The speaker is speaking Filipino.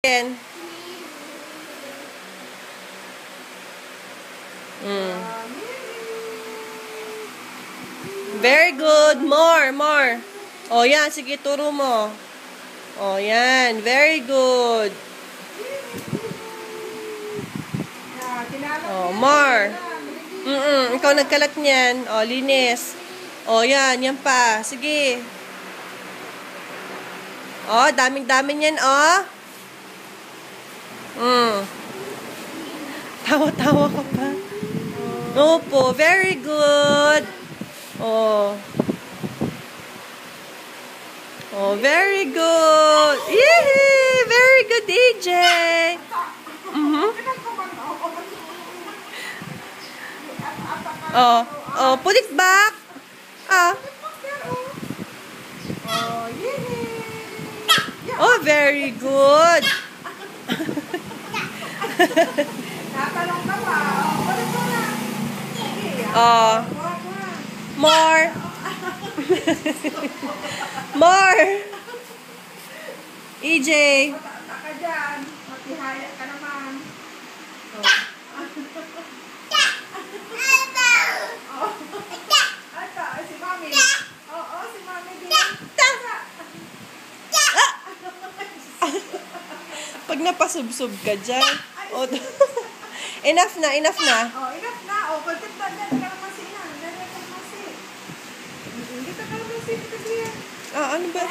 Mm. Very good. More. O, yan. Sige, turo mo. O, yan. Very good. O, more. Ikaw nagkalat niyan. O, linis. O, yan. Yan pa. Sige. O, daming-dami niyan, o. Tawa-tawa ka pa. Opo, very good. Oh. Oh, very good. Yay! Very good, DJ. Oh, put it back. Oh, very good. More. More. EJ. Ka dyan. Matihaya ka naman. Si Mami. Oo, si Mami din. Pag napasubsob ka dyan. Enough na. Oh, enough na. Oh, pagkat na dyan. Kalamansi na. Dyan kalamansi. Dito kalamansi. Dito diyan. Ano ba?